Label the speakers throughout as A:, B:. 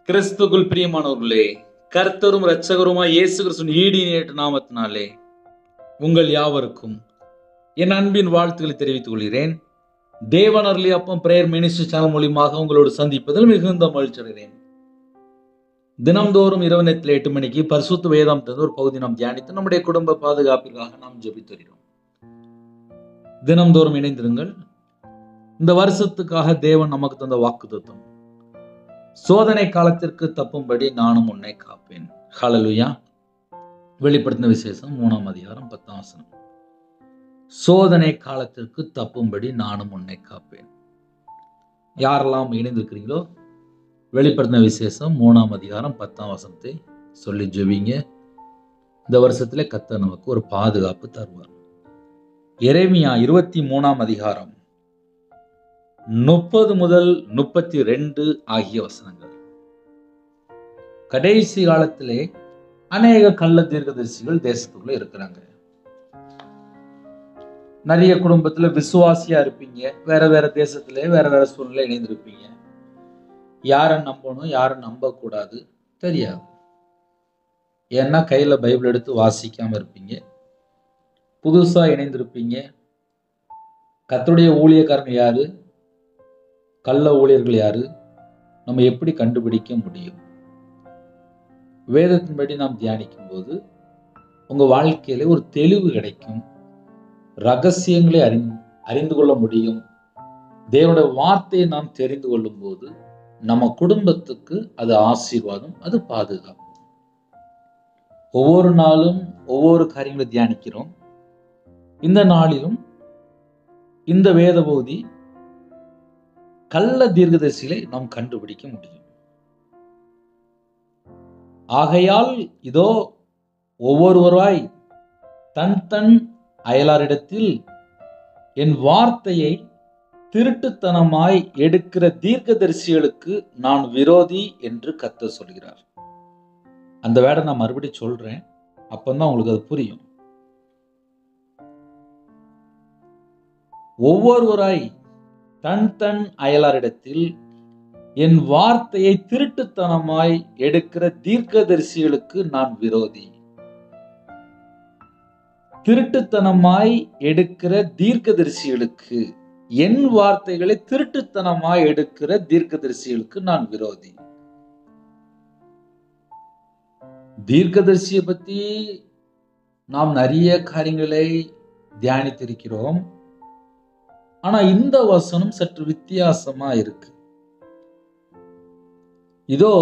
A: கிறிஸ்துக்குள் பிரியமானவர்களே, கர்த்தரும் இரட்சகருமாய் இயேசு கிறிஸ்துவின் ஈடியேற்ற நாமத்தினாலே உங்கள் யாவருக்கும் என் அன்பின் வாழ்த்துக்களை தெரிவித்துக் கொள்கிறேன். தேவன் அருளிய அப்பம் பிரேயர் மினிஸ்ட்ரி சேனல் மூலியமாக உங்களோடு சந்திப்பதில் மிகுந்த மகிழ்ச்சி அடைகிறேன். தினம்தோறும் இரவு நேரத்தில் 8 மணிக்கு பரிசுத்த வேதாந்தத்தின் ஒரு பகுதி நாம் தியானித்து நம்முடைய குடும்ப பாதுகாப்பிற்காக நாம் ஜெபித்து வருகிறோம். தினம்தோறும் இணைந்திருங்கள். இந்த வருஷத்துக்காக தேவன் நமக்கு தந்த வாக்குத்தத்தம், சோதனை காலத்திற்கு தப்பும்படி நானும் உன்னை காப்பேன். ஹல்லேலூயா. வெளிப்படுத்தின விசேஷம் 3ஆம் அதிகாரம் 10ஆம் வசனம். சோதனை காலத்திற்கு தப்பும்படி நானும் உன்னை காப்பேன். யாரெல்லாம் இணைந்திருக்கிறீங்களோ வெளிப்படுத்தின விசேஷம் 3ஆம் அதிகாரம் 10ஆம் வசனத்தை சொல்லி ஜெபிங்க. இந்த வருஷத்துல கர்த்தர் நமக்கு ஒரு பாதுகாப்பு தருவார். எரேமியா 23ஆம் அதிகாரம் 30 முதல் 32 ஆகிய வசனங்கள். கடைசி காலத்திலே அநேக கள்ள தீர்க்கதரிசிகள் தேசத்துக்குள்ள இருக்கிறாங்க. நிறைய குடும்பத்துல விசுவாசியா இருப்பீங்க, வேற வேற தேசத்துல வேற வேற சூழ்நிலை இணைந்திருப்பீங்க. யாரை நம்பணும் யாரை நம்ப கூடாது தெரியாது. ஏன்னா கையில பைபிள் எடுத்து வாசிக்காம இருப்பீங்க. புதுசா இணைந்திருப்பீங்க. கர்த்தருடைய ஊழியக்காரங்க யாரு, கள்ள ஊழியர்கள் யாரு, நம்ம எப்படி கண்டுபிடிக்க முடியும்? வேதத்தின்படி நாம் தியானிக்கும் போது உங்க வாழ்க்கையில ஒரு தெளிவு கிடைக்கும். ரகசியங்களை அறிந்து கொள்ள முடியும். தேவனுடைய வார்த்தையை நாம் தெரிந்து கொள்ளும் போது நம்ம குடும்பத்துக்கு அது ஆசீர்வாதம், அது பாதுகாப்பு. ஒவ்வொரு நாளும் ஒவ்வொரு காரியங்களை தியானிக்கிறோம். இந்த நாளிலும் இந்த வேத பகுதி கள்ள தீர்க்கதரிசிகளை நாம் கண்டுபிடிக்க முடியும். ஆகையால் இதோ ஒவ்வொருவராய் தன் தன் அயலாரிடத்தில் என் வார்த்தையை திருட்டுத்தனமாய் எடுக்கிற தீர்க்கதரிசிகளுக்கு நான் விரோதி என்று கர்த்தர் சொல்கிறார். அந்த வேடை நான் மறுபடியும் சொல்றேன், அப்பதான் உங்களுக்கு அது புரியும். ஒவ்வொருவராய் தன் தன் அயலாரிடத்தில் என் வார்த்தையை திருட்டுத்தனமாய் எடுக்கிற தீர்க்கதரிசிகளுக்கு நான் விரோதி. திருட்டுத்தனமாய் எடுக்கிற தீர்க்கதரிசிகளுக்கு, என் வார்த்தைகளை திருட்டுத்தனமாய் எடுக்கிற தீர்க்கதரிசிகளுக்கு நான் விரோதி. தீர்க்கதரிசியை பத்தி நாம் நிறைய காரியங்களை தியானித்திருக்கிறோம். ஆனா இந்த வசனம் சற்று வித்தியாசமா இருக்கு. இதோ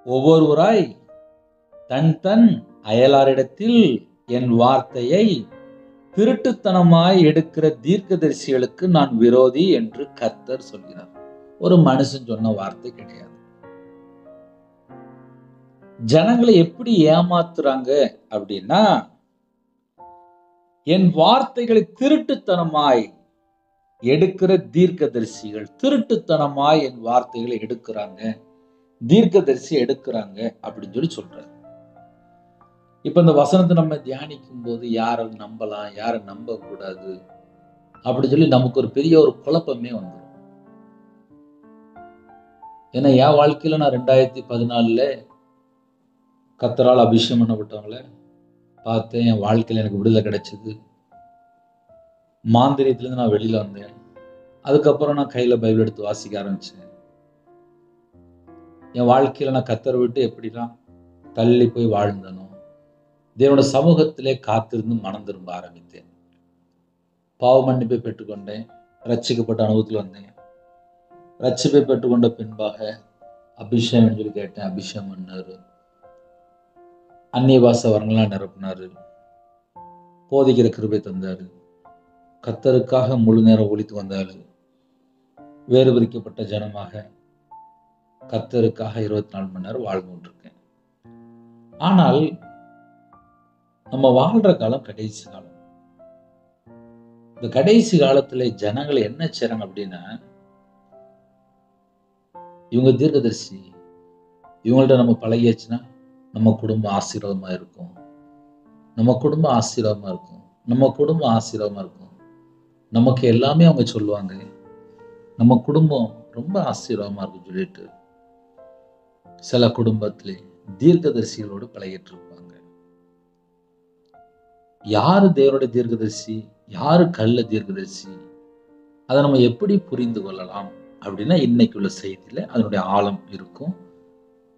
A: ஒவ்வொருவராய் தன் தன் அயலாரிடத்தில் என் வார்த்தையை திருட்டுத்தனமாய் எடுக்கிற தீர்க்கதரிசிகளுக்கு நான் விரோதி என்று கர்த்தர் சொல்கிறார். ஒரு மனுஷன் சொன்ன வார்த்தை கிடையாது. ஜனங்களை எப்படி ஏமாத்துறாங்க அப்படின்னா, என் வார்த்தைகளை திருட்டுத்தனமாய் எடுக்கிற தீர்க்கதரிசிகள், திருட்டுத்தனமாய் என் வார்த்தைகளை எடுக்கிறாங்க, தீர்க்கதரிசி எடுக்கிறாங்க அப்படின்னு சொல்லி சொல்றாரு. இப்ப இந்த வசனத்தை நம்ம தியானிக்கும் போது யாரை நம்பலாம் யாரை நம்ப கூடாது அப்படி சொல்லி நமக்கு ஒரு பெரிய ஒரு குழப்பமே வந்துடும். ஏன்னா என் வாழ்க்கையில நான் 2014 கர்த்தரால் அபிஷேகம் பண்ணப்பட்டவங்கள பார்த்தேன். என் வாழ்க்கையில எனக்கு விடுதலை கிடைச்சது. மாந்திரியத்திலிருந்து நான் வெளியில வந்தேன். அதுக்கப்புறம் நான் கையில பைபிள் எடுத்து வாசிக்க ஆரம்பிச்சேன். என் வாழ்க்கையில நான் கர்த்தரை விட்டு எப்படிலாம் தள்ளி போய் வாழ்ந்தனோ, தேவனோட சமூகத்திலே காத்திருந்து மனம் திரும்ப ஆரம்பித்தேன். பாவ மன்னிப்பை பெற்றுக்கொண்டேன். ரட்சிக்கப்பட்ட அனுபவத்தில் வந்தேன். ரட்சிப்பை பெற்றுக்கொண்ட பின்பாக அபிஷேகம் சொல்லி கேட்டேன். அபிஷேகம் பண்ணாரு. அந்நிய பாஷை வரங்களாம் நிரப்பினாரு. போதிக்கிற கிருபை தந்தாரு. கர்த்தருக்காக முழு நேரம் ஒழித்து வந்தாரு. வேறு பிரிக்கப்பட்ட ஜனமாக கர்த்தருக்காக 24 மணி நேரம் வாழ்ந்து கொண்டிருக்கேன். ஆனால் நம்ம வாழ்ற காலம் கடைசி காலம். இந்த கடைசி காலத்துல ஜனங்களை என்ன செய்றாங்க அப்படின்னா, இவங்க தீர்க்கதரிசி, இவங்கள்ட்ட நம்ம பழகியாச்சுன்னா நம்ம குடும்பம் ஆசீர்வாதமா இருக்கும், நம்ம குடும்பம் ஆசீர்வாதமா இருக்கும், நம்ம குடும்பம் ஆசீர்வாதமா இருக்கும், நமக்கு எல்லாமே அவங்க சொல்லுவாங்க, நம்ம குடும்பம் ரொம்ப ஆசீர்வாதமா இருக்குன்னு சொல்லிட்டு சில குடும்பத்திலே தீர்க்கதரிசிகளோடு பழகிட்டு இருப்பாங்க. யாரு தேவனுடைய தீர்க்கதரிசி, யாரு கள்ள தீர்க்கதரிசி, அதை நம்ம எப்படி புரிந்து கொள்ளலாம் அப்படின்னா, இன்னைக்கு உள்ள செய்தியில அதனுடைய ஆழம் இருக்கும்.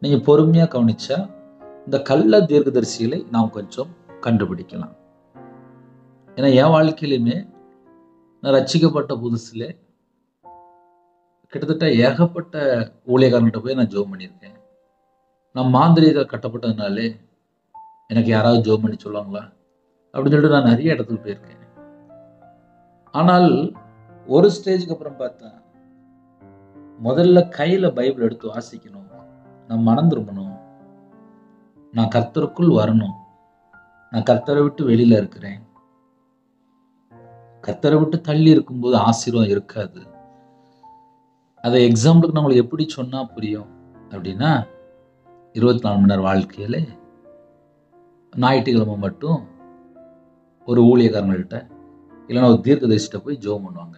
A: நீங்க பொறுமையா கவனிச்சா இந்த கள்ள தீர்க்கதரிசிகளை நாம் கொஞ்சம் கண்டுபிடிக்கலாம். ஏன்னா என் வாழ்க்கையிலுமே நான் ரட்சிக்கப்பட்ட புதுசுல கிட்டத்தட்ட ஏகப்பட்ட ஊழியக்காரன்கிட்ட போய் நான் ஜெபம் பண்ணியிருக்கேன். நான் மாந்திரீக கட்டப்பட்டதுனாலே எனக்கு யாராவது ஜெபம் பண்ணி சொல்லுவாங்களா அப்படின்னு சொல்லிட்டு நான் நிறைய இடத்துக்கு போயிருக்கேன். ஆனால் ஒரு ஸ்டேஜுக்கு அப்புறம் பார்த்தா, முதல்ல கையில பைபிள் எடுத்து வாசிக்கணும், நான் மனம் திரும்பணும், நான் கர்த்தருக்குள் வரணும், நான் கர்த்தரை விட்டு வெளியில இருக்கிறேன், கர்த்தரை விட்டு தள்ளி இருக்கும்போது ஆசீர்வாதம் இருக்காது. அதை எக்ஸாம்பிளுக்கு நம்மளுக்கு எப்படி சொன்னா புரியும் அப்படின்னா, 24 மணி நேரம் வாழ்க்கையில ஞாயிற்றுக்கிழமை மட்டும் ஒரு ஊழியக்காரங்கள்ட்ட இல்லைன்னா ஒரு தீர்க்கதரிசிட்ட போய் ஜெபம் பண்ணுவாங்க.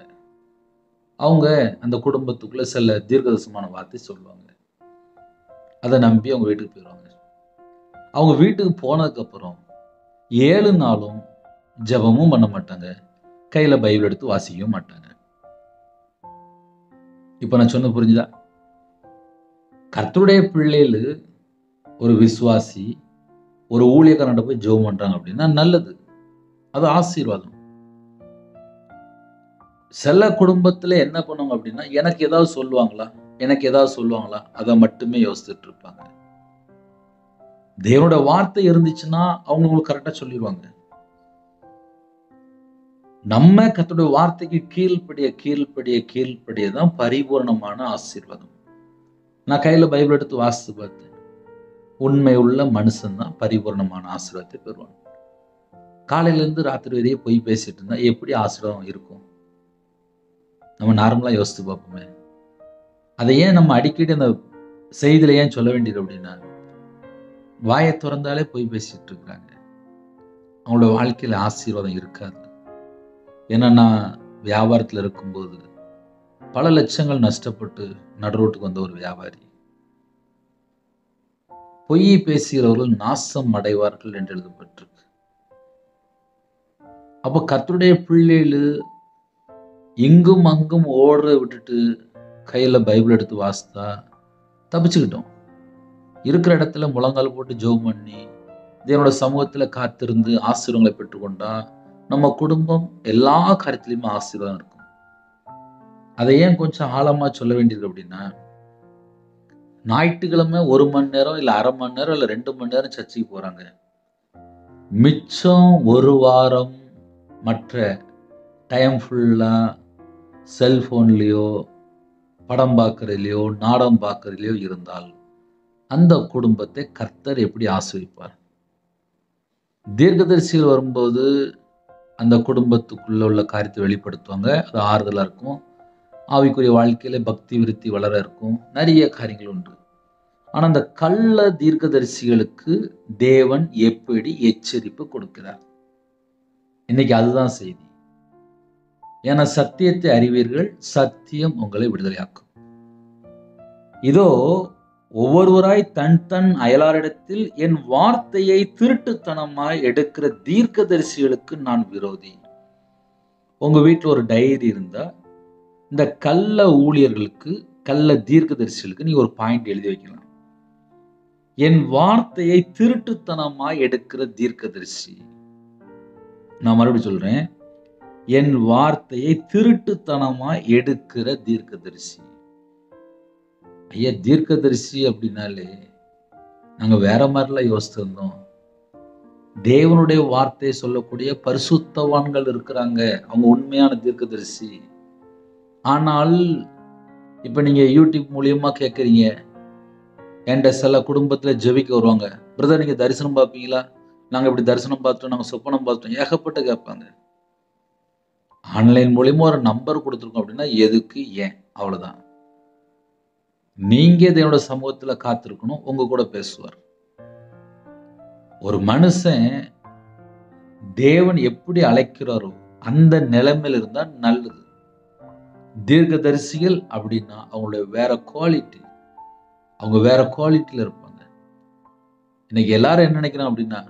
A: அவங்க அந்த குடும்பத்துக்குள்ள சில தீர்க்கதரிசனமான வார்த்தை சொல்லுவாங்க. அதை நம்பி அவங்க வீட்டுக்கு போயிடுவாங்க. அவங்க வீட்டுக்கு போனதுக்கு அப்புறம் 7 நாளும் ஜெபமும் பண்ண மாட்டாங்க, கையில பைபிள் எடுத்து வாசிக்கவும் மாட்டாங்க. இப்ப நான் சொன்ன புரிஞ்சுதா? கர்த்தருடைய பிள்ளைகள் ஒரு விசுவாசி ஒரு ஊழியக்காரன்ட்ட போய் ஜெபம் பண்றாங்க அப்படின்னா நல்லது, அது ஆசீர்வாதம். சில குடும்பத்துல என்ன பண்ணுவாங்க அப்படின்னா, எனக்கு ஏதாவது சொல்லுவாங்களா, அதை மட்டுமே யோசிச்சுட்டு இருப்பாங்க. தேவனோட வார்த்தை இருந்துச்சுன்னா அவங்களுக்கு கரெக்டா சொல்லிடுவாங்க. நம்ம கர்த்தருடைய வார்த்தைக்கு கீழ்ப்படிய தான் பரிபூர்ணமான ஆசீர்வாதம். நான் கையில பைபிள் எடுத்து வாசித்து பார்த்தேன். உண்மை உள்ள மனுஷன் தான் பரிபூர்ணமான ஆசீர்வாதத்தை பெறுவான். காலையில இருந்து ராத்திரி வரையே பொய் பேசிட்டு இருந்தா எப்படி ஆசீர்வாதம் இருக்கும்? நம்ம நார்மலா யோசித்து பார்ப்போமே. அதை ஏன் நம்ம அடிக்கடி அந்த செய்தியில ஏன் சொல்ல வேண்டியது அப்படின்னா, வாயை திறந்தாலே பொய் பேசிட்டு இருக்கிறாங்க, அவங்களோட வாழ்க்கையில ஆசீர்வாதம் இருக்காது. ஏன்னா நான் வியாபாரத்தில் இருக்கும்போது பல லட்சங்கள் நஷ்டப்பட்டு நடுரோட்டுக்கு வந்த ஒரு வியாபாரி. பொய் பேசுகிறவர்கள் நாசம் அடைவார்கள் என்று எழுதப்பட்டிருக்கு. அப்ப கர்த்தருடைய பிள்ளைகள் இங்கும் அங்கும் ஓட விட்டுட்டு கையில பைபிள் எடுத்து வாசித்தா தப்பிச்சுக்கிட்டோம். இருக்கிற இடத்துல முழங்கால் போட்டு ஜெபம் பண்ணி தேவனோட சமூகத்துல காத்திருந்து ஆசீர்வாதங்களை பெற்றுக்கொண்டா நம்ம குடும்பம் எல்லா காரியத்திலையுமே ஆசீர்வாதம் இருக்கும். அதை ஏன் கொஞ்சம் ஆழமா சொல்ல வேண்டியது அப்படின்னா, ஞாயிற்றுக்கிழமை 1 மணி நேரம் இல்ல அரை மணி நேரம் இல்ல 2 மணி நேரம் சர்ச்சைக்கு போறாங்க. மிச்சம் ஒரு வாரம் மற்ற டைம் ஃபுல்லா செல்போன்லயோ படம் பார்க்கறதுலையோ நாடகம் பார்க்கறதுலையோ இருந்தால் அந்த குடும்பத்தை கர்த்தர் எப்படி ஆசீர்வதிப்பார்? தீர்க்கதரிசிகள் வரும்போது அந்த குடும்பத்துக்குள்ள உள்ள காரியத்தை வெளிப்படுத்துவாங்க. அது ஆறுதலா இருக்கும். ஆவிக்குரிய வாழ்க்கையில பக்தி விருத்தி வளர இருக்கும். நிறைய காரியங்கள் உண்டு. ஆனா அந்த கள்ள தீர்க்கதரிசிகளுக்கு தேவன் எப்படி எச்சரிப்பு கொடுக்கிறார்? இன்னைக்கு அதுதான் செய்தி. ஏன்னா சத்தியத்தை அறிவீர்கள், சத்தியம் உங்களை விடுதலையாக்கும். இதோ ஒவ்வொருவராய் தன் தன் அயலாரிடத்தில் என் வார்த்தையை திருட்டுத்தனமாய் எடுக்கிற தீர்க்கதரிசிகளுக்கு நான் விரோதி. உங்க வீட்டுல ஒரு டைரி இருந்தா இந்த கள்ள ஊழியர்களுக்கு, கள்ள தீர்க்கதரிசிகளுக்கு நீ ஒரு பாயிண்ட் எழுதி வைக்கலாம். என் வார்த்தையை திருட்டுத்தனமாய் எடுக்கிற தீர்க்கதரிசி. நான் மறுபடியும் சொல்றேன், என் வார்த்தையை திருட்டுத்தனமாய் எடுக்கிற தீர்க்கதரிசி. ஐயா, தீர்க்கதரிசி அப்படின்னாலே நாங்க வேற மாதிரிலாம் யோசிச்சிருந்தோம். தேவனுடைய வார்த்தையை சொல்லக்கூடிய பரிசுத்தவான்கள் இருக்கிறாங்க, அவங்க உண்மையான தீர்க்கதரிசி. ஆனால் இப்ப நீங்க யூடியூப் மூலியமா கேட்கறீங்க, என்கிட்ட சில குடும்பத்துல ஜெபிக்க வருவாங்க, பிரதர் நீங்க தரிசனம் பார்ப்பீங்களா? நாங்க இப்படி தரிசனம் பார்த்தோம், நாங்க சொப்பனம் பார்த்தோம், ஏகப்பட்ட கேட்பாங்க. ஆன்லைன் மூலியமா ஒரு நம்பர் கொடுத்துருக்கோம் அப்படின்னா எதுக்கு, ஏன், அவ்வளவுதான். நீங்க தேவனோட சமூகத்துல காத்திருக்கணும், உங்க கூட பேசுவார். ஒரு மனுஷன் தேவன் எப்படி அழைக்கிறாரோ அந்த நிலைமையில இருந்தா நல்லது. தீர்க்கதரிசிகள் அப்படின்னா அவங்களுடைய வேற குவாலிட்டி. அவங்க வேற குவாலிட்டியில இருப்பாங்க. இன்னைக்கு எல்லாரும் என்ன நினைக்கிறான் அப்படின்னா,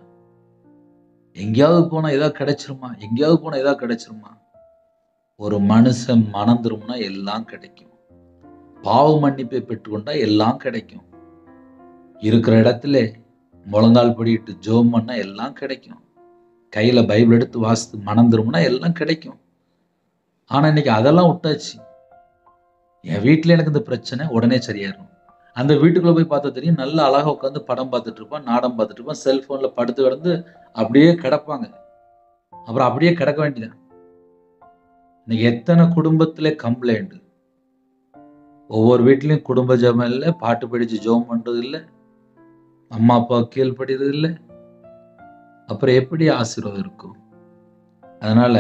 A: எங்கேயாவது போனா ஏதாவது கிடைச்சிருமா, எங்கேயாவது போனா ஏதாவது கிடைச்சிருமா. ஒரு மனுஷன் மனம் திரும்பினா எல்லாம் கிடைக்கும். பாவ மன்னிப்பை பெற்றுக்கொண்டா எல்லாம் கிடைக்கும். இருக்கிற இடத்துல முழங்கால் படிட்டு ஜெபம் பண்ணா எல்லாம் கிடைக்கும். கையில பைபிள் எடுத்து வாசித்து மனம் திரும்பினா எல்லாம் கிடைக்கும். ஆனா இன்னைக்கு அதெல்லாம் விட்டாச்சு. என் வீட்டுல எனக்கு இந்த பிரச்சனை உடனே சரியாயிரும். அந்த வீட்டுக்குள்ள போய் பார்த்தா தெரியும், நல்ல அழகா உட்காந்து படம் பார்த்துட்டு இருப்பான், நாடகம் பார்த்துட்டு இருப்பான், செல்போன்ல படுத்து கிடந்து அப்படியே கிடப்பாங்க. அப்புறம் அப்படியே கிடக்க வேண்டியதான். இன்னைக்கு எத்தனை குடும்பத்திலே கம்ப்ளைண்ட். ஒவ்வொரு வீட்லயும் குடும்ப ஜெபம் இல்லை, பாட்டு படிச்சு ஜெபம் பண்றது இல்லை, அம்மா அப்பா கீழ்படுறது இல்லை. அப்புறம் எப்படி ஆசீர்வாதம் இருக்கும்? அதனால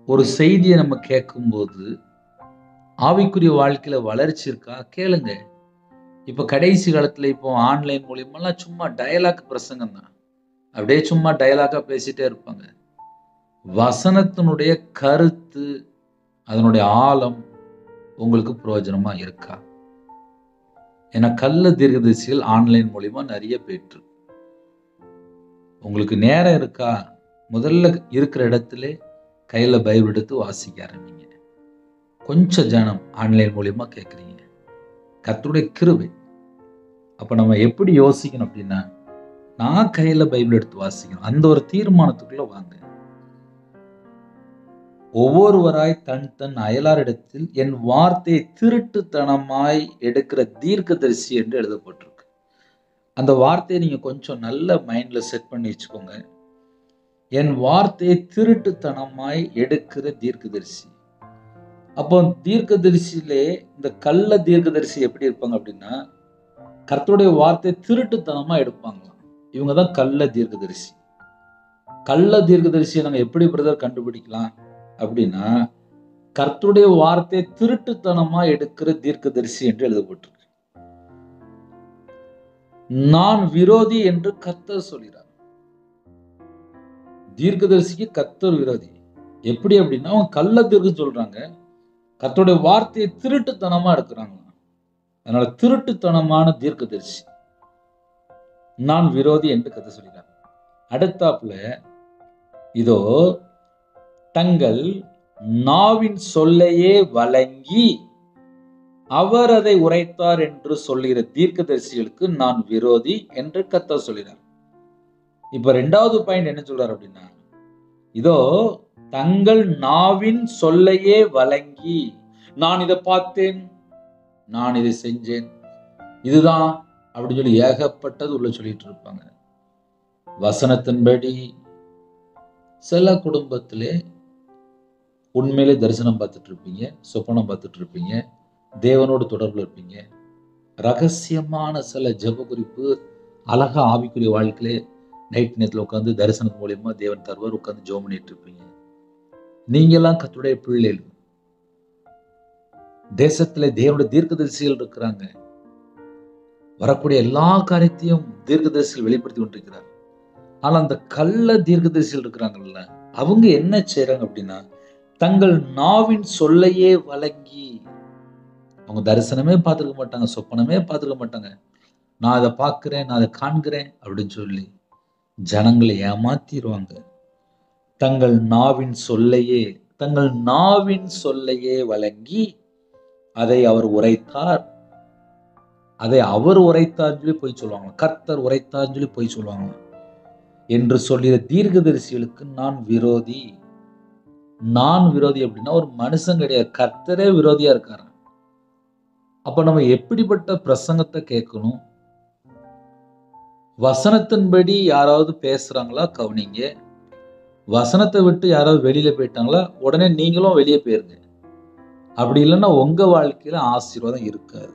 A: ஒரு செய்தியை நம்ம கேட்கும்போது ஆவிக்குரிய வாழ்க்கையில வளர்ச்சி இருக்கா கேளுங்க. இப்ப கடைசி காலத்துல இப்போ ஆன்லைன் மூலியமெல்லாம் சும்மா டயலாக் பிரசங்கம் தான். அப்படியே சும்மா டயலாக்கா பேசிட்டே இருப்பாங்க. வசனத்தினுடைய கருத்து, அதனுடைய ஆழம் உங்களுக்கு பிரயோஜனமா இருக்கா? ஏன்னா கள்ள தீர்க்கதரிசிகள் ஆன்லைன் மூலியமா நிறைய போயிட்டு. உங்களுக்கு நேரம் இருக்கா? முதல்ல இருக்கிற இடத்துல கையில பைபிள் எடுத்து வாசிக்க ஆரம்பிங்க. கொஞ்சம் ஜனம் ஆன்லைன் மூலியமா கேட்குறீங்க, கர்த்தருடைய கிருபை. அப்ப நம்ம எப்படி யோசிக்கணும் அப்படின்னா, நான் கையில பைபிள் எடுத்து வாசிக்கணும். அந்த ஒரு தீர்மானத்துக்குள்ள வாங்க. ஒவ்வொருவராய் தன் தன் அயலாரிடத்தில் என் வார்த்தையை திருட்டுத்தனமாய் எடுக்கிற தீர்க்கதரிசி என்று எழுதப்பட்டிருக்கு. அந்த வார்த்தையை நீங்க கொஞ்சம் நல்ல மைண்ட்ல செட் பண்ணி வச்சுக்கோங்க. என் வார்த்தையை திருட்டுத்தனமாய் எடுக்கிற தீர்க்கதரிசி. அப்போ தீர்க்கதரிசியிலே இந்த கள்ள தீர்க்கதரிசி எப்படி இருப்பாங்க அப்படின்னா, கர்த்தருடைய வார்த்தையை திருட்டுத்தனமா எடுப்பாங்களாம். இவங்க தான் கள்ள தீர்க்கதரிசி. கள்ள தீர்க்கதரிசியை நாங்க எப்படி பிரதர் கண்டுபிடிக்கலாம் அப்படின்னா, கர்த்தருடைய வார்த்தையை திருட்டுத்தனமா எடுக்கிற தீர்க்கதரிசி என்று எழுதப்பட்டிருக்கு. நான் விரோதி என்று கர்த்தர் சொல்கிறார். தீர்க்கதரிசிக்கு கர்த்தர் விரோதி. எப்படி அப்படின்னா, அவங்க கள்ள தீர்க்கம் சொல்றாங்க, கர்த்தருடைய வார்த்தையை திருட்டுத்தனமா எடுக்கிறாங்க. அதனால திருட்டுத்தனமான தீர்க்கதரிசி நான் விரோதி என்று கர்த்தர் சொல்கிறார். அடுத்தாப்புல இதோ தங்கள் நாவின் சொல்லையே வழங்கி அவர் அதை உரைத்தார் என்று சொல்லுகிற தீர்க்கதரிசிகளுக்கு நான் விரோதி என்று கர்த்தர் சொல்கிறார். இப்ப ரெண்டாவது பாயிண்ட் என்ன சொல்றாரு அப்படின்னா, இதோ தங்கள் நாவின் சொல்லையே வழங்கி, நான் இதை பார்த்தேன், நான் இதை செஞ்சேன், இதுதான் அப்படின்னு சொல்லி ஏகப்பட்டது உள்ள சொல்லிட்டு இருப்பாங்க. வசனத்தின்படி சில குடும்பத்திலே உண்மையிலே தரிசனம் பார்த்துட்டு இருப்பீங்க, சொப்பனம் பார்த்துட்டு இருப்பீங்க, தேவனோடு தொடர்புல இருப்பீங்க. ரகசியமான சில ஜெப குறிப்பு அழகா ஆவிக்குரிய வாழ்க்கையிலே நைட் நேரத்தில் உட்காந்து தரிசனத்து மூலியமா தேவன் தருவார், உட்காந்து ஜெபம் பண்ணிட்டு இருப்பீங்க. நீங்க எல்லாம் கர்த்தருடைய பிள்ளைகள். தேசத்துல தேவனுடைய தீர்க்கதரிசிகள் இருக்கிறாங்க. வரக்கூடிய எல்லா காரியத்தையும் தீர்க்கதரிசிகள் வெளிப்படுத்தி கொண்டிருக்கிறார். ஆனா அந்த கள்ள தீர்க்கதரிசிகள் இருக்கிறாங்கல்ல, அவங்க என்ன செய்யறாங்க அப்படின்னா, தங்கள் நாவின் சொல்லையே வழங்கி, அவங்க தரிசனமே பார்த்துருக்க மாட்டாங்க, சொப்பனமே பார்த்துருக்க மாட்டாங்க, நான் அதை பார்க்கிறேன், நான் அதை காண்கிறேன் அப்படின்னு சொல்லி ஜனங்களை ஏமாத்திடுவாங்க. தங்கள் நாவின் சொல்லையே வழங்கி அதை அவர் உரைத்தார், அதை அவர் உரைத்தார் சொல்லி போய் சொல்லுவாங்க, கர்த்தர் உரைத்தார் சொல்லி போய் சொல்லுவாங்க என்று சொல்லிய தீர்க்கதரிசிகளுக்கு நான் விரோதி. நான் விரோதி அப்படின்னா ஒரு மனுஷன் கிடையாது, கர்த்தரே விரோதியா இருக்காரு. அப்ப நம்ம எப்படிப்பட்ட பிரசங்கத்தை கேட்கணும்? வசனத்தின்படி யாராவது பேசுறாங்களா கவனிங்க. வசனத்தை விட்டு யாராவது வெளியில போயிட்டாங்களா உடனே நீங்களும் வெளியே போயிருங்க. அப்படி இல்லைன்னா உங்க வாழ்க்கையில ஆசீர்வாதம் இருக்காது.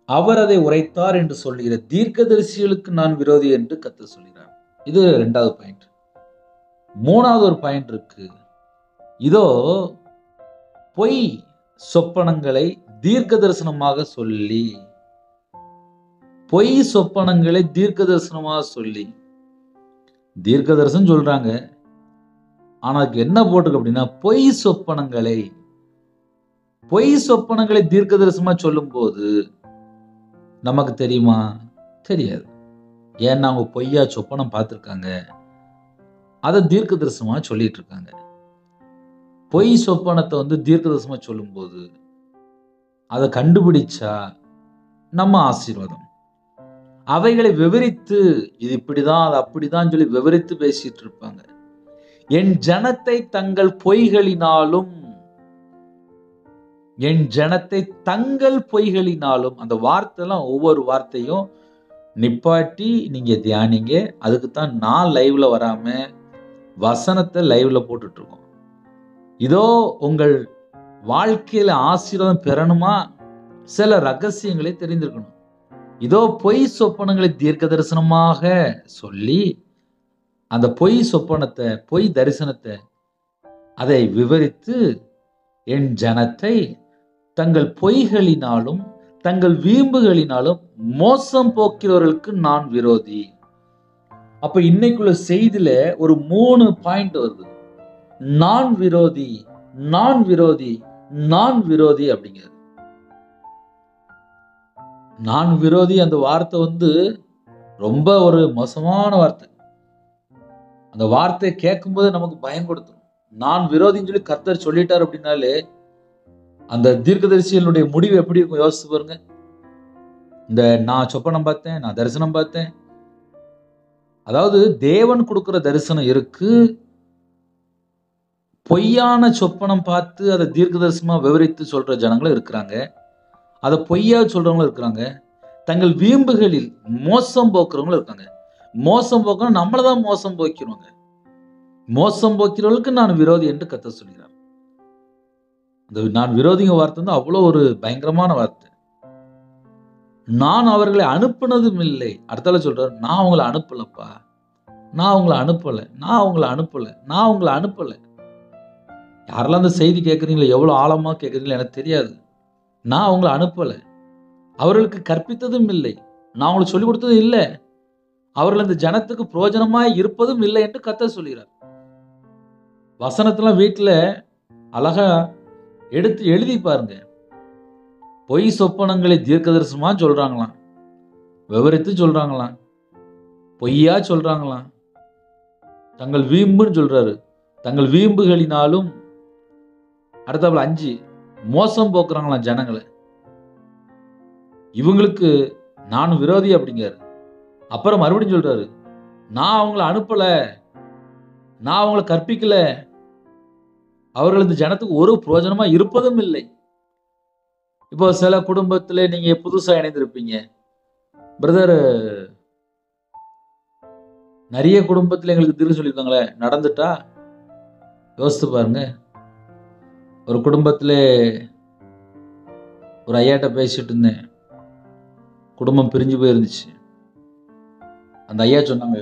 A: அவர் அதை உரைத்தார் என்று சொல்லுகிற தீர்க்கதரிசிகளுக்கு நான் விரோதி என்று கர்த்தர் சொல்கிறார். இது ரெண்டாவது பாயிண்ட். மூணாவது ஒரு பாயிண்ட் இருக்கு. இதோ பொய் சொப்பனங்களை தீர்க்க தரிசனமாக சொல்லி, பொய் சொப்பனங்களை தீர்க்க தரிசனமாக சொல்லி, தீர்க்க தரிசனம் சொல்றாங்க, ஆனா அதுக்கு என்ன போட்டிருக்கு அப்படின்னா பொய் சொப்பனங்களை. பொய் சொப்பனங்களை தீர்க்க தரிசனமா சொல்லும் போது நமக்கு தெரியுமா? தெரியாது. ஏன்னா அவங்க பொய்யா சொப்பனம் பார்த்திருக்காங்க, அதை தீர்க்க தரிசனமா சொல்லிட்டு இருக்காங்க. பொய் சொப்பனத்தை தீர்க்க தரிசனமா சொல்லும் போது அதை கண்டுபிடிச்சா நம்ம ஆசீர்வாதம். அவைகளை விவரித்து இது இப்படிதான் அது அப்படிதான் சொல்லி விவரித்து பேசிட்டு இருப்பாங்க. என் ஜனத்தை தங்கள் பொய்களினாலும், என் ஜனத்தை தங்கள் பொய்களினாலும், அந்த வார்த்தைலாம் ஒவ்வொரு வார்த்தையும் நிப்பாட்டி நீங்க தியானிங்க. அதுக்குத்தான் நான் லைவ்ல வராம வசனத்தை லைவ்ல போட்டுட்டு இருக்கோம். இதோ உங்கள் வாழ்க்கையில ஆசீர்வாதம் பெறணுமா, சில ரகசியங்களை தெரிந்திருக்கணும். இதோ பொய் சொப்பனங்களை தீர்க்க தரிசனமாக சொல்லி அந்த பொய் சொப்பனத்தை, பொய் தரிசனத்தை அதை விவரித்து என் ஜனத்தை தங்கள் பொய்களினாலும் தங்கள் வீம்புகளினாலும் மோசம் போக்கிறவர்களுக்கு நான் விரோதி. அப்ப இன்னைக்குள்ள செய்தியில ஒரு 3 பாயிண்ட் வருது. நான் விரோதி, நான் விரோதி, நான் விரோதி அப்படிங்கிறது. நான் விரோதி அந்த வார்த்தை ரொம்ப ஒரு மோசமான வார்த்தை. அந்த வார்த்தையை கேட்கும்போது நமக்கு பயம் கொடுத்துரும். நான் விரோதின்னு சொல்லி கர்த்தர் சொல்லிட்டார் அப்படின்னாலே அந்த தீர்க்கதரிசிகளுடைய முடிவு எப்படி இருக்கும் யோசிச்சு பாருங்க. இந்த நான் சொப்பனம் பார்த்தேன், நான் தரிசனம் பார்த்தேன், அதாவது தேவன் கொடுக்கிற தரிசனம் இருக்கு, பொய்யான சொப்பனம் பார்த்து அதை தீர்க்க தரிசனமா விவரித்து சொல்ற ஜனங்களும் இருக்கிறாங்க, அதை பொய்யா சொல்றவங்களும் இருக்கிறாங்க, தங்கள் வீம்புகளில் மோசம் போக்குறவங்களும் இருக்காங்க. மோசம் போக்கணும் நம்மளதான் மோசம் போக்கிறோங்க. மோசம் போக்கிறவர்களுக்கு நான் விரோதி என்று கர்த்தர் சொல்கிறார். அந்த நான் விரோதிங்க வார்த்தை அவ்வளவு ஒரு பயங்கரமான வார்த்தை. நான் அவர்களை அனுப்புனதும் இல்லை. அடுத்தால சொல்றாரு, நான் அவங்களை அனுப்பலப்பா, நான் அவங்களை அனுப்பல, நான் அவங்களை அனுப்பல, நான் அவங்களை அனுப்பல. யாரெல்லாம் அந்த செய்தி கேட்குறீங்களோ, எவ்வளவு ஆழமா கேட்குறீங்களோ எனக்கு தெரியாது. நான் அவங்களை அனுப்பல, அவர்களுக்கு கற்பித்ததும் இல்லை, நான் அவங்களுக்கு சொல்லிக் கொடுத்ததும் இல்லை, அவர்கள் இந்த ஜனத்துக்கு பிரயோஜனமாய் இருப்பதும் இல்லை என்று கர்த்தர் சொல்கிறார். வசனத்தெல்லாம் வீட்டில் அழகா எடுத்து எழுதி பாருங்க. பொய் சொப்பனங்களை தீர்க்க தரிசனமா சொல்றாங்களாம், விவரித்து சொல்றாங்களாம், பொய்யா சொல்றாங்களாம், தங்கள் வீம்புன்னு சொல்றாரு, தங்கள் வீம்புகளினாலும். அடுத்தாப்புல 5 மோசம் போக்குறாங்களாம் ஜனங்களை. இவங்களுக்கு நான் விரோதி அப்படிங்கிறாரு. அப்புறம் மறுபடியும் சொல்றாரு, நான் அவங்களை அனுப்பல, நான் அவங்களை கற்பிக்கல, அவர்கள் இந்த ஜனத்துக்கு ஒரு பிரயோஜனமா இருப்பதும் இல்லை. இப்போ சில குடும்பத்திலே நீங்க புதுசா இணைந்திருப்பீங்க பிரதர். நிறைய குடும்பத்தில் எங்களுக்கு தீர்க்க சொல்லியிருக்காங்களே, நடந்துட்டா யோசித்து பாருங்க. ஒரு குடும்பத்திலே ஒரு ஐயாட்ட பேசிட்டு இருந்தேன், குடும்பம் பிரிஞ்சு போயிருந்துச்சு. அந்த ஐயா சொன்னாங்க,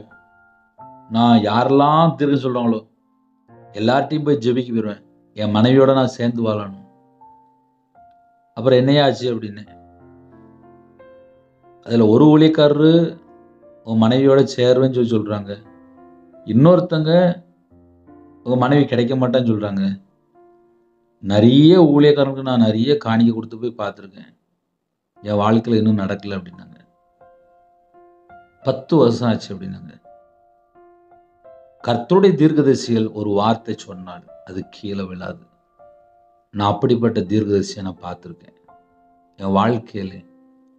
A: நான் யாரெல்லாம் தீர்க்க சொல்றாங்களோ எல்லார்ட்டையும் போய் ஜெபிக்க போயிடுவேன், என் மனைவியோட நான் சேர்ந்து வாழணும். அப்புறம் என்னையாச்சு அப்படின்னு, அதுல ஒரு ஊழியக்காரரு உன் மனைவியோட சேருவேன்னு சொல்லி சொல்றாங்க, இன்னொருத்தங்க உங்க மனைவி கிடைக்க மாட்டான்னு சொல்றாங்க. நிறைய ஊழியக்காரனுக்கு நான் நிறைய காணிக்கை கொடுத்து போய் பார்த்துருக்கேன், என் வாழ்க்கையில் இன்னும் நடக்கல அப்படின்னாங்க. 10 வருஷம் ஆச்சு அப்படின்னாங்க. கர்த்தருடைய தீர்க்கதரிசிகள் ஒரு வார்த்தை சொன்னால் அது கீழே விழாது. நான் அப்படிப்பட்ட தீர்க்கதரிசியை நான் பார்த்துருக்கேன். என் வாழ்க்கையில்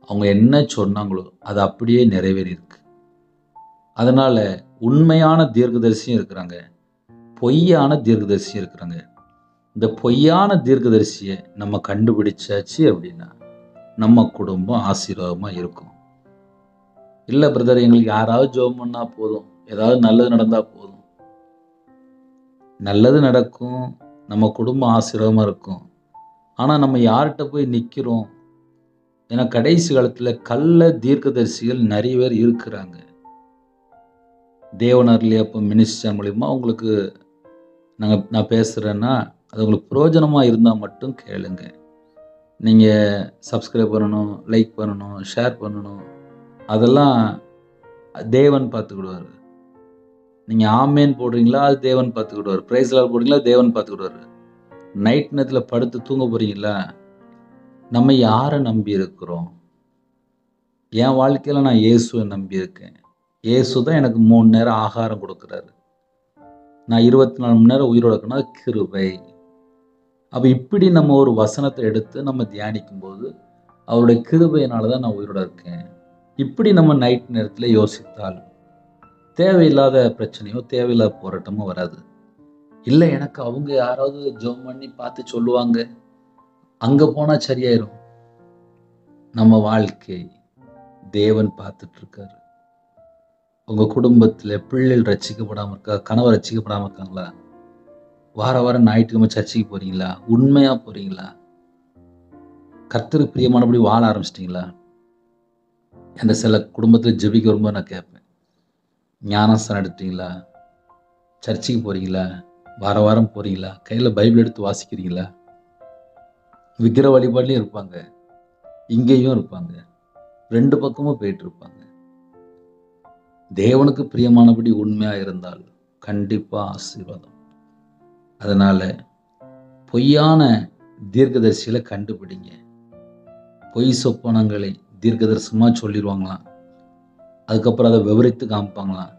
A: அவங்க என்ன சொன்னாங்களோ அது அப்படியே நிறைவேறி இருக்கு. அதனால உண்மையான தீர்க்கதரிசியும் இருக்கிறாங்க, பொய்யான தீர்க்கதரிசியும் இருக்கிறாங்க. இந்த பொய்யான தீர்க்கதரிசியை நம்ம கண்டுபிடிச்சாச்சு அப்படின்னா நம்ம குடும்பம் ஆசீர்வாதமாக இருக்கும். இல்லை பிரதர், எங்களுக்கு யாராவது ஜெபம் பண்ணா போதும், ஏதாவது நல்லது நடந்தா போதும். நல்லது நடக்கும், நம்ம குடும்பம் ஆசீர்வாதமாக இருக்கும். ஆனால் நம்ம யார்கிட்ட போய் நிற்கிறோம்? ஏன்னா கடைசி காலத்தில் கள்ள தீர்க்கதரிசிகள் நிறைய பேர் இருக்கிறாங்க. தேவனர்லேயே அப்போ மினிஸ்டர் மூலிமா உங்களுக்கு நான் பேசுகிறேன்னா அது உங்களுக்கு பிரயோஜனமாக இருந்தால் மட்டும் கேளுங்க. நீங்கள் சப்ஸ்கிரைப் பண்ணணும், லைக் பண்ணணும், ஷேர் பண்ணணும், அதெல்லாம் தேவன் பார்த்துக்கிடுவார். நீங்கள் ஆமேன் போடுறீங்களா அது தேவன் பார்த்துக்கிடுவார், பிரைஸ் லார்ட் போடுறீங்களா தேவன் பார்த்துக்கிடுவார். நைட் நேரத்தில் படுத்து தூங்க போகிறீங்களா நம்ம யாரை நம்பி இருக்கிறோம்? என் வாழ்க்கையில் நான் இயேசுவை நம்பியிருக்கேன். இயேசு தான் எனக்கு 3 நேரம் ஆகாரம் கொடுக்குறாரு. நான் 24 மணி நேரம் உயிரோட இருக்கேன்னா அது கிருபை. அப்போ இப்படி நம்ம ஒரு வசனத்தை எடுத்து நம்ம தியானிக்கும் போது அவருடைய கிருபையினால தான் நான் உயிரோட இருக்கேன். இப்படி நம்ம நைட் நேரத்தில் யோசித்தால் தேவையில்லாத பிரச்சனையோ தேவையில்லாத போராட்டமோ வராது. இல்லை எனக்கு அவங்க யாராவது ஜெபம் பண்ணி பார்த்து சொல்லுவாங்க, அங்கே போனால் சரியாயிரும். நம்ம வாழ்க்கை தேவன் பார்த்துட்டு இருக்காரு. உங்கள் குடும்பத்தில் பிள்ளைகள் ரட்சிக்கப்படாமல் இருக்கா? கணவர் ரட்சிக்கப்படாமல் இருக்காங்களா? வார வாரம் ஞாயிற்றுக்கிழமை சர்ச்சைக்கு போகிறீங்களா? உண்மையாக போகிறீங்களா? கர்த்தருக்கு பிரியமானபடி வாழ ஆரம்பிச்சிட்டிங்களா? என்ற சில குடும்பத்தில் ஜெபிக்க வரும்போது நான் கேட்பேன், ஞானஸ்தானம் எடுத்தீங்களா? சர்ச்சைக்கு போகிறீங்களா? வார வாரம் போகிறீங்களா? கையில் பைபிள் எடுத்து வாசிக்கிறீங்களா? விக்கிர வழிபாட்லையும் இருப்பாங்க, இங்கேயும் இருப்பாங்க, 2 பக்கமும் போயிட்டு இருப்பாங்க. தேவனுக்கு பிரியமானபடி உண்மையாக இருந்தால் கண்டிப்பாக ஆசீர்வாதம். அதனால் பொய்யான தீர்க்கதரிசிகளை கண்டுபிடிங்க. பொய் சொப்பனங்களை தீர்க்கதரிசனமாக சொல்லிடுவாங்களாம், அதுக்கப்புறம் அதை விவரித்து காமிப்பாங்களாம்.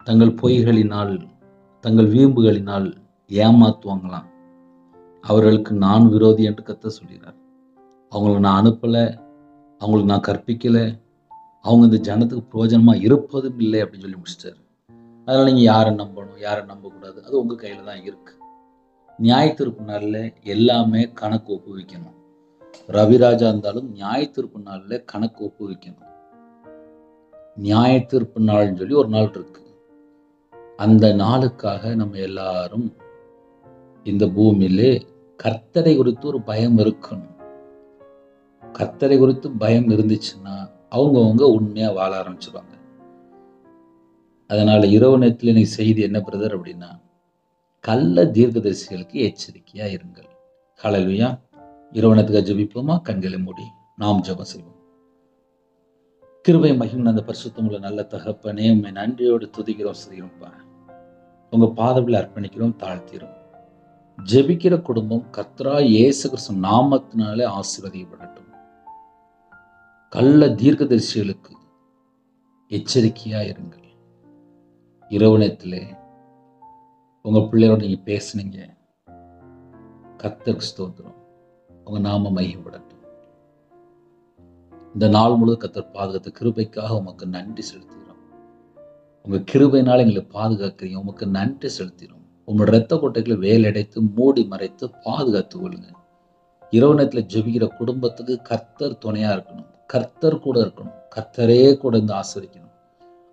A: தங்கள் பொய்களினால் தங்கள் வீம்புகளினால் ஏமாற்றுவாங்களாம். அவர்களுக்கு நான் விரோதி என்று கர்த்தர் சொல்கிறார். அவங்களுக்கு நான் அனுப்பலை, அவங்களுக்கு நான் கற்பிக்கலை, அவங்க இந்த ஜனத்துக்கு பிரயோஜனமாக இருப்பதும் இல்லை அப்படின்னு சொல்லி முடிச்சிட்டாரு. அதனால் நீங்கள் யாரை நம்பணும் யாரை நம்பக்கூடாது அது உங்கள் கையில் தான் இருக்குது. நியாயத்தீர்ப்பு நாளில் எல்லாமே கணக்கு ஒப்புவிக்கணும். ரவிராஜா இருந்தாலும் நியாயத்தீர்ப்பு நாளில் கணக்கு ஒப்புவிக்கணும். நியாயத்தீர்ப்பு நாள்னு சொல்லி ஒரு நாள் இருக்கு. அந்த நாளுக்காக நம்ம எல்லாரும் இந்த பூமியிலே கர்த்தரை குறித்து ஒரு பயம் இருக்கணும். கர்த்தரை குறித்து பயம் இருந்துச்சுன்னா அவங்கவுங்க உண்மையாக வாழ ஆரம்பிச்சிருவாங்க. அதனால இரவு நேரத்தில் இன்னைக்கு செய்தி என்ன பிரதர் அப்படின்னா, கள்ள தீர்க்கதரிசிகளுக்கு எச்சரிக்கையா இருங்கள். ஹல்லேலூயா. இரவு நேரத்துக்கு ஜெபிப்போமா? கண்களை மூடி நாம் ஜெபம் செய்வோம். கிருபை மகிமை அந்த பரிசுத்தமுள்ள நல்ல தகப்பனே, உம்மை நன்றியோடு துதிக்கிறோம் செய்கிறோம்ப்பா. உங்க பாதத்தில் அர்ப்பணிக்கிறோம், தாழ்த்திரும். ஜெபிக்கிற குடும்பம் கர்த்தராகிய இயேசு கிறிஸ்து நாமத்தினாலே ஆசீர்வதிக்கப்படட்டும். கள்ள தீர்க்கதரிசிகளுக்கு எச்சரிக்கையா இருங்கள். இரவு நேரத்திலே உங்க பிள்ளையோட நீங்க பேசுனீங்க, கர்த்தருக்கு ஸ்தோத்திரம். உங்க நாம மகிமைப்படட்டும். இந்த நாள் முழுவதும் கர்த்தர் பாதுகாத்த கிருபைக்காக உமக்கு நன்றி செலுத்துகிறோம். உங்க கிருபையினால் எங்களை பாதுகாக்கிறீங்க, உமக்கு நன்றி செலுத்துகிறோம். உங்களோட இரத்த கொட்டைகளை வேலடைத்து மூடி மறைத்து பாதுகாத்து கொள்ளுங்க. இரவு நேரத்தில் ஜெபிக்கிற குடும்பத்துக்கு கர்த்தர் துணையா இருக்கணும், கர்த்தர் கூட இருக்கணும், கர்த்தரே கூட இருந்து ஆசீர்வதிக்கணும்.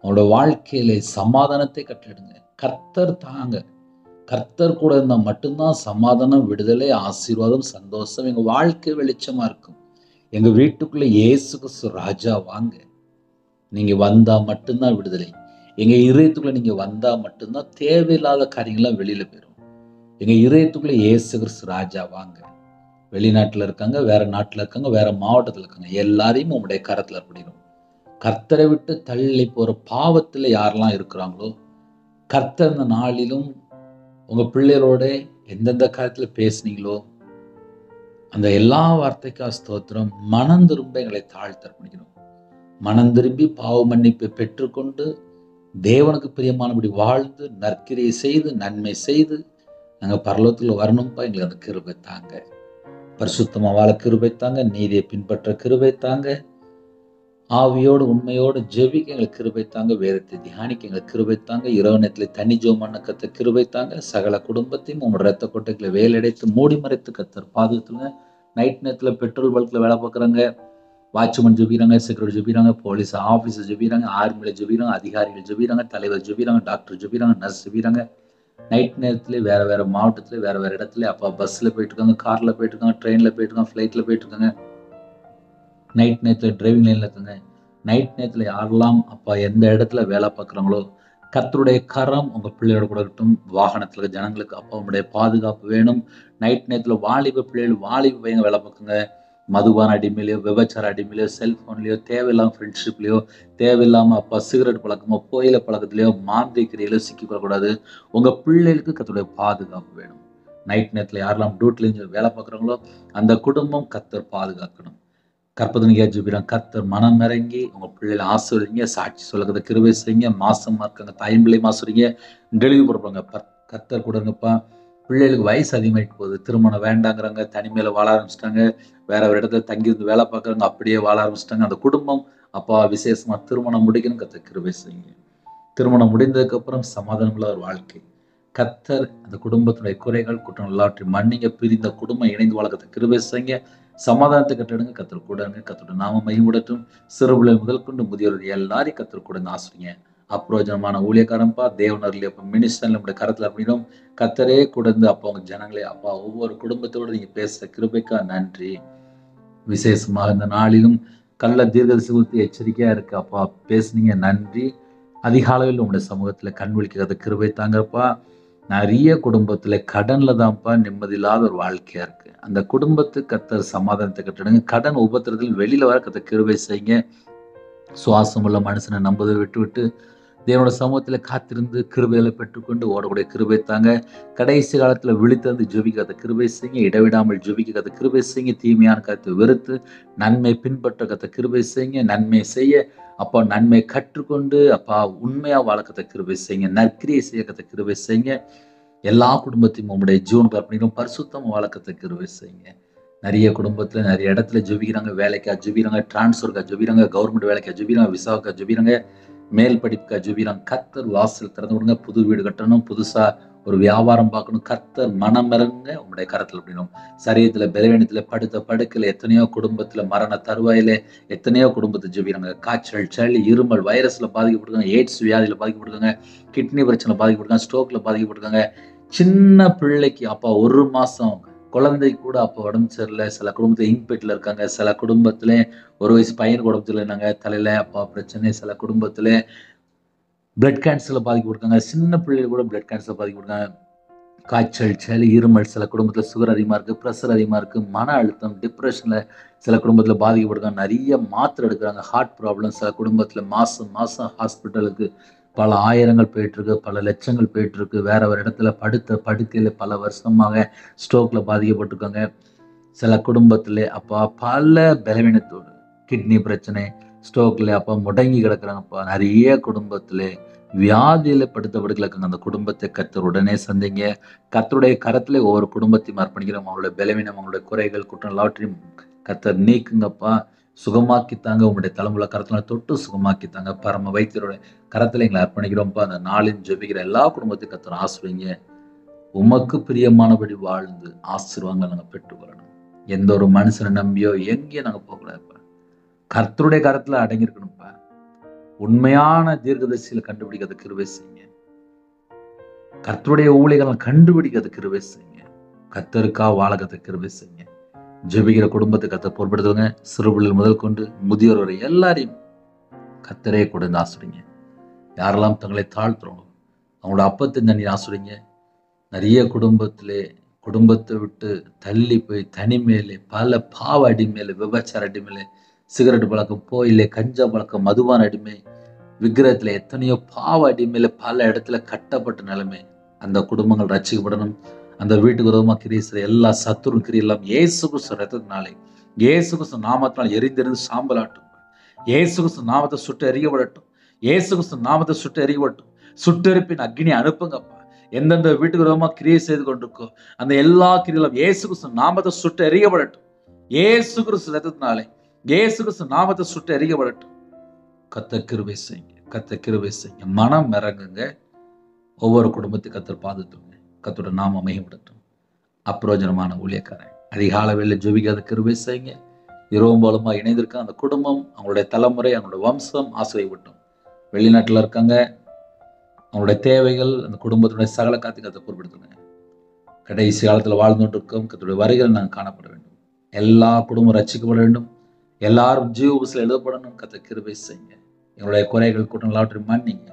A: அவங்களோட வாழ்க்கையில சமாதானத்தை கட்டளிடுங்க. கர்த்தர் தாங்க, கர்த்தர் கூட இருந்தால் மட்டும்தான் சமாதானம், விடுதலை, ஆசீர்வாதம், சந்தோஷம். எங்க வாழ்க்கை வெளிச்சமா இருக்கும். எங்க வீட்டுக்குள்ள இயேசு கிறிஸ்து ராஜா வாங்க. நீங்க வந்தா மட்டும்தான் விடுதலை. எங்க இதயத்துக்குள்ள நீங்க வந்தா மட்டும்தான் தேவையில்லாத காரியங்கள்லாம் வெளியில போயிடும். எங்க இதயத்துக்குள்ள இயேசு கிறிஸ்து ராஜா வாங்க. வெளிநாட்டுல இருக்காங்க, வேற நாட்டுல இருக்காங்க, வேற மாவட்டத்துல இருக்காங்க, எல்லாரையும் உங்களுடைய கரத்துல அப்படிடும். கர்த்தரை விட்டு தள்ளி போற பாவத்துல யாரெல்லாம் இருக்கிறாங்களோ, கர்த்தர் இந்த நாளிலும் உங்க பிள்ளைகளோட எந்தெந்த காரியத்துல பேசுனீங்களோ அந்த எல்லா வார்த்தைக்கா ஸ்தோத்திரம். மனம் திரும்ப எங்களை தாழ்த்தர்ப்பணிக்கணும். மனம் திரும்பி பாவ மன்னிப்பை பெற்றுக்கொண்டு தேவனுக்கு பிரியமானபடி வாழ்ந்து நற்கிரியை செய்து நன்மை செய்து நாங்கள் பரலோகத்தில் வரணும்ப்பா. எங்களுக்கு அந்த கிருபை தாங்க. பரிசுத்தமாக வாழ கிருபை தாங்க. நீதியை பின்பற்ற கிருபை தாங்க. ஆவியோடு உண்மையோடு ஜெபிக்க எங்களுக்கு கிருபை தாங்க. வேதத்தை தியானிக்க எங்களுக்கு கிருபை தாங்க. இரவு நேரத்தில் தனி ஜெபம் கத்த கிருபை தாங்க. சகல குடும்பத்தையும் உங்களோட ரத்த கொட்டைகளை வேலடைத்து மூடி மறைத்து கத்தர் பாதுகாத்துங்க. நைட் நேரத்தில் பெட்ரோல் பல்கில் வேலை பார்க்குறாங்க, வாட்ச்மேன் ஜெபிக்கிறாங்க, செக்யூரிட்டி ஜெபிக்கிறாங்க, போலீஸ் ஆஃபீஸர் ஜெபிக்கிறாங்க, ஆர்மியில் ஜெபிக்கிறாங்க, அதிகாரிகள் ஜெபிக்கிறாங்க, தலைவர் ஜெபிக்கிறாங்க, டாக்டர் ஜெபிக்கிறாங்க, நர்ஸ் ஜெபிக்கிறாங்க. நைட் நேரத்தில் வேறு வேறு மாவட்டத்தில் வேறு வேறு இடத்துல அப்பா பஸ்ஸில் போயிட்டுருக்காங்க, காரில் போயிட்டுருக்காங்க, ட்ரெயினில் போயிட்டுருக்காங்க, ஃப்ளைட்டில் போயிட்டுருக்காங்க. நைட் நேரத்தில் டிரைவிங் லைனில் இருக்குங்க. நைட் நேரத்தில் யாரெல்லாம் அப்பா எந்த இடத்துல வேலை பார்க்குறாங்களோ கர்த்தருடைய கரம் உங்கள் பிள்ளையோட கூட இருக்கட்டும். வாகனத்தில் இருக்க ஜனங்களுக்கு அப்பா உங்களுடைய பாதுகாப்பு வேணும். நைட் நேரத்தில் வாலிப பிள்ளைகள் வாலிப பையங்க வேலை பார்க்குங்க. மதுபான அடிமையிலையோ விபச்சார அடிமையிலையோ செல்ஃபோன்லையோ தேவையில்லாமல் ஃப்ரெண்ட்ஷிப்லையோ தேவையில்லாமல் அப்பா சிகரெட் பழக்கமோ புகையில பழக்கத்திலையோ மாந்திரிக்கிறையிலோ சிக்கிக்கொள்ளக்கூடாது. உங்கள் பிள்ளைகளுக்கு கர்த்தருடைய பாதுகாப்பு வேணும். நைட் நேரத்தில் யாரெல்லாம் டியூட்டிலேருந்து வேலை பார்க்குறாங்களோ அந்த குடும்பம் கர்த்தர் பாதுகாக்கணும். கற்பதனிக்கா ஜெபிக்கிறோம். கர்த்தர் மனம் இறங்கி உங்க பிள்ளைகளை ஆசீர்வதிங்க. சாட்சி சொல்லுறத கிருபை செய்யுங்க. மாசமா இருக்காங்க, தாயும் பிள்ளையும் ஆசீர்வதிங்க. டெலிவரி போடுறாங்க, கர்த்தர் கூட இருங்கப்பா. பிள்ளைகளுக்கு வயசு அதிகமாயிட்டு போகுது, திருமணம் வேண்டாங்கிறாங்க, தனிமையில வாழ ஆரம்பிச்சிட்டாங்க, வேற ஒரு இடத்துல தங்கி இருந்து வேலை பார்க்குறாங்க, அப்படியே வாழ ஆரம்பிச்சிட்டாங்க. அந்த குடும்பம் அப்பா விசேஷமா திருமணம் முடிக்கணும், கர்த்தர் கிருபை செய்யுங்க. திருமணம் முடிந்ததுக்கு அப்புறம் சமாதானமுள்ள ஒரு வாழ்க்கை. கர்த்தர் அந்த குடும்பத்துடைய குறைகள் குற்றம் எல்லாவற்றையும் மன்னிங்க. பிரிந்த குடும்பம் இணைந்து வாழ கர்த்தர் கிருபை செய்யுங்க. சமாதானத்தை கட்டிடுங்க. கர்த்தர் கூடங்க. கர்த்தருடைய நாமம் மகிமைப்படட்டும். சிறுபிள்ளை முதல் கொண்டு முதியோர் எல்லாரையும் கர்த்தர் கூடங்க ஆசிரிங்க. அப்பிரயோஜனமான ஊழியக்காரன்பா, தேவனர்ல மினிஸ்டர் நம்முடைய கருத்துல அப்படின்னும் கர்த்தரே கூடந்து அப்பா உங்க ஜனங்களே அப்பா ஒவ்வொரு குடும்பத்தோடு நீங்க பேசுற கிருபைக்கா நன்றி. விசேஷமாக இந்த நாளிலும் கள்ள தீர்க்கதரிசி குறித்து எச்சரிக்கையா இருக்கு அப்பா, பேசுனீங்க நன்றி. அதிகாலையில் உங்களுடைய சமூகத்துல கண் விழிக்கிறது கிருபை தாங்கப்பா. நிறைய குடும்பத்துல கடன்ல தான்ப்பா நிம்மதி இல்லாத ஒரு வாழ்க்கையா இருக்கு. அந்த குடும்பத்துக்கு கர்த்தர் சமாதானத்தை கட்டிடுங்க. கடன் உபத்திரத்தில் வெளியில வர கர்த்தர் கிருபை செய்யுங்க. சுவாசம் உள்ள மனுஷனை நம்பதை விட்டு விட்டு தேவனோட சமூகத்துல காத்திருந்து கிருபைகளை பெற்றுக்கொண்டு ஓடக்கூடிய கிருபை தாங்க. கடைசி காலத்துல விழித்திருந்து ஜெபிக்காத கிருபை செய்யுங்க. இடைவிடாமல் ஜெபிக்காத கிருபை செய்யுங்க. தீமையான கருத்தை வெறுத்து நன்மை பின்பற்ற கத்த கிருபை செய்யுங்க. நன்மை செய்ய அப்பா நன்மை கற்றுக்கொண்டு அப்பா உண்மையா வாழக்கத்த கிருபை செய்யுங்க. நற்கிரியை செய்ய கத்த கிருபை செய்யுங்க. எல்லா குடும்பத்தையும் உங்களுடைய ஜீவன் அப்படின்னும் பரிசுத்தம் வாழக்கத்த கிருபை செய்யுங்க. நிறைய குடும்பத்துல நிறைய இடத்துல ஜெபிக்கிறாங்க, வேலைக்கா ஜெபிக்கிறாங்க, டிரான்ஸ்ஃபருக்கா ஜெபிக்கிறாங்க, கவர்மெண்ட் வேலைக்கா ஜெபிக்கிறாங்க, விசாவுக்கா ஜெபிக்கிறாங்க, மேல் படிப்புக்கா ஜெபிக்கிறாங்க. கர்த்தர் வாசல் திறந்து விடுங்க. புது வீடு கட்டணும், புதுசா ஒரு வியாபாரம் பார்க்கணும். கர்த்தர் மனமிறங்க உங்களுடைய கரத்தில் அப்படின்னும். சரீரத்துல பலவீனத்துல படுத்த படுக்கையில எத்தனையோ குடும்பத்துல மரண தருவாயில எத்தனையோ குடும்பத்தை ஜெபிக்கிறாங்க. காய்ச்சல், சளி, இருமல், வைரஸ்ல பாதிக்கப்பட்டிருக்காங்க, எய்ட்ஸ் வியாதியில பாதிக்கப்பட்டிருக்காங்க, கிட்னி பிரச்சனை பாதிக்கப்பட்டிருக்காங்க, ஸ்ட்ரோக்ல பாதிக்கப்பட்டிருக்காங்க. சின்ன பிள்ளைக்கு அப்பா 1 மாசம் குழந்தை கூட அப்போ உடம்பு சரியில்லை. சில குடும்பத்துல இன்பெட்ல இருக்காங்க, சில குடும்பத்துல 1 வயசு பையனுக்கு உடம்பு சரியில்லைனாங்க, தலையில அப்பா பிரச்சனை. சில குடும்பத்துல பிளட் கேன்சர்ல பாதிக்கப்பட்டிருக்காங்க, சின்ன பிள்ளைகள் கூட பிளட் கேன்சர் பாதிக்கப்பட்டிருக்காங்க. காய்ச்சல், சளி, இருமல், சில குடும்பத்துல சுகர் அதிகமா இருக்கு, ப்ரெஷர் அதிகமா இருக்கு, மன அழுத்தம், டிப்ரெஷன்ல சில குடும்பத்துல பாதிக்கப்பட்டிருக்காங்க. நிறைய மாத்திரை எடுக்கிறாங்க, ஹார்ட் ப்ராப்ளம். சில குடும்பத்துல மாசம் மாசம் ஹாஸ்பிட்டலுக்கு பல ஆயிரங்கள் போயிட்டு இருக்கு, பல லட்சங்கள் போயிட்டு இருக்கு. வேற ஒரு இடத்துல படுத்த படுக்கையில பல வருஷமாக ஸ்ட்ரோக்ல பாதிக்கப்பட்டிருக்காங்க. சில குடும்பத்துல அப்பா பல பலவீனத்தோடு கிட்னி பிரச்சனை, ஸ்ட்ரோக்ல அப்பா முடங்கி கிடக்குறாங்கப்பா. நிறைய குடும்பத்துல வியாதியில படுத்த படுக்கல இருக்காங்க. அந்த குடும்பத்தை கர்த்தர் உடனே சந்திங்க. கர்த்தருடைய கரத்துல ஒவ்வொரு குடும்பத்தையும் அர்ப்பணிக்கிறோம். அவங்களுடைய பலவீனம், அவங்களுடைய குறைகள், குற்றம் எல்லாவற்றையும் கர்த்தர் நீக்குங்கப்பா. சுகமாக்கித்தாங்க. உங்களுடைய தலைமுறை கரத்துல தொட்டு சுகமாக்கித்தாங்க. பரம வைத்தியரோட கரத்துல எங்களை அர்ப்பணிக்கிறோம்ப்பா. அந்த நாளின் ஜெபிக்கிற எல்லா குடும்பத்தையும் கர்த்தர் ஆசீர்வதிங்க. உமக்கு பிரியமானபடி வாழ்ந்து ஆசீர்வாதங்களை நாங்கள் பெற்றுக்கொள்ளணும். எந்த ஒரு மனுஷனை நம்பியோ எங்கேயும் நாங்கள் போகக்கூடாதுப்பா. கர்த்தருடைய கரத்துல அடங்கியிருக்கணும்ப்பா. உண்மையான தீர்க்கதரிசிகளை கண்டுபிடிக்காத கிருபை செய்யுங்க. கர்த்தருடைய ஊழியர்களை கண்டுபிடிக்காத கிருபை செய்யுங்க. கர்த்தருக்கா வாழகத்தை கிருபை செய்யுங்க. ஜெபிக்கிற குடும்பத்தை கர்த்தர் பொறுப்படுத்துவங்க. சிறுபிள்ளைகள் முதல் கொண்டு முதியோர் வரை எல்லாரையும் கர்த்தரே கூட ஆசிரிங்க. யாரெல்லாம் தங்களை தாழ்த்துறோம் அவங்களோட அப்பத்தை தண்ணி ஆசிரிங்க. நிறைய குடும்பத்தை விட்டு தள்ளி போய் தனிமையிலே பல பாவ அடிமையில, விபச்சார அடிமையில, சிகரெட் பழக்கம், போயிலே, கஞ்சா பழக்கம், மதுபான அடிமை, விக்கிரகத்துல எத்தனையோ பாவ அடிமையில பல இடத்துல கட்டப்பட்ட நிலைமை. அந்த குடும்பங்கள் ரட்சிக்கப்படணும். அந்த வீட்டுக்கு விரோதமா கிரியை செய்ற எல்லா சத்துரு கிரியெல்லாம் இயேசு கிறிஸ்து ரத்தத்தினாலே, இயேசு கிறிஸ்து நாமத்தினால் எரிந்தெறிந்து சாம்பலாட்டும். இயேசு கிறிஸ்து நாமத்தை சுட்டு எறியப்படட்டும். இயேசு கிறிஸ்து நாமத்தை சுட்டு எறியப்படட்டும். சுட்டெரிப்பின் அக்னி அனுப்புங்கப்பா. எந்தெந்த வீட்டுக்கு விரோதமா கிரியை செய்து கொண்டிருக்கோ அந்த எல்லா கிரியெல்லாம் இயேசு கிறிஸ்து நாமத்தை சுட்டு எறியப்படட்டும். இயேசு கிறிஸ்து ரத்தத்தினாலே, இயேசு கிறிஸ்து நாமத்தை சுட்டு எறியப்படட்டும். கர்த்தர் கிருபை செய்யுங்க. கர்த்தர் கிருபை செய்யுங்க. மனம் இறங்குங்க. ஒவ்வொரு குடும்பத்தை கர்த்தர் பாதுகாத்துங்க. கர்த்தரோட நாம மகிமைப்படட்டும். அப்பிரயோஜனமான ஊழியக்காரன் அதிகாலை வேளையில ஜெபிக்காத கிருபை செய்யுங்க. இரவும் போலமா இணைந்திருக்க அந்த குடும்பம், அவங்களுடைய தலைமுறை, அவங்களுடைய வம்சம் ஆசீர்வதிக்கப்படட்டும். வெளிநாட்டுல இருக்காங்க, அவங்களுடைய தேவைகள் அந்த குடும்பத்துடைய சகல காத்து கர்த்தர் பொறுப்படுத்துங்க. கடைசி காலத்துல வாழ்ந்துட்டு இருக்கோம். கர்த்தருடைய வருகையில் நாங்கள் காணப்பட வேண்டும். எல்லா குடும்பம் ரட்சிக்கப்பட வேண்டும். எல்லாரும் ஜீவ புஸ்தகத்தில் எழுதப்படணும். கர்த்தர் கிருபை செய்யுங்க. எங்களுடைய குறைகள் குற்றம் எல்லாவற்றையும் மன்னிங்க.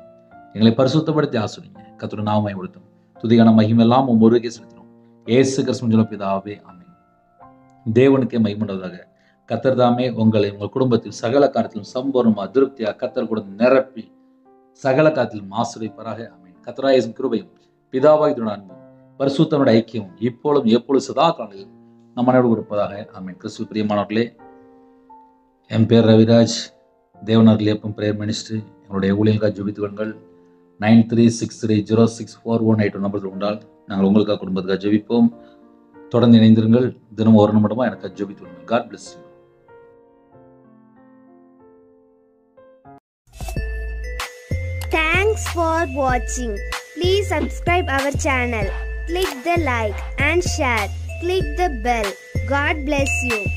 A: எங்களை பரிசுத்தப்படுத்தி ஆசீர்வதிங்க. கர்த்தருடைய நாமம் மகிமைப்படட்டும். துதியான மகிமையெல்லாம் ஒருவருக்கே செலுத்துகிறோம். இயேசு கிறிஸ்துவின் ஜெப பிதாவே, ஆமென். தேவனுக்கே மகிமையுண்டாவதாக. கர்த்தர் தாமே உங்களை உங்கள் குடும்பத்தில் சகல காரியத்திலும் சம்பூர்ணமா திருப்தியா கர்த்தர் கூட நிரப்பி சகல காரியத்திலும் ஆசீர்வதிப்பாராக. ஆமென். கர்த்தராகிய இயேசுவின் கிருபையும் பிதாவாகிய தேவனுடைய அன்பும் பரிசுத்தனுடைய ஐக்கியம் இப்பொழுதும் எப்பொழுது சதா காலங்களில் நம் அனைவரோடு கொடுப்பதாக. ஆமென். கிறிஸ்துவுக்குள் பிரியமானவர்களே, என் பேர் ரவிராஜ். தேவனார்கள் எப்பவும் பிரேயர் மினிஸ்ட்ரி. எங்களுடைய ஊழியர்களுக்காக ஜெபித்துக் கொள்ளுங்கள். 9363064182 நம்பர்கள் உண்டால் நாங்கள் உங்களுக்காக குடும்பத்துக்காக ஜெபிப்போம். தொடர்ந்து இணைந்திருங்கள். தினமும் ஒரு நிமிடமா எனக்கு ஜெபித்துக் கொள்ளுங்கள். God bless you.
B: Thanks for watching. Please subscribe our channel. Click the like and share. Click the bell. God bless you.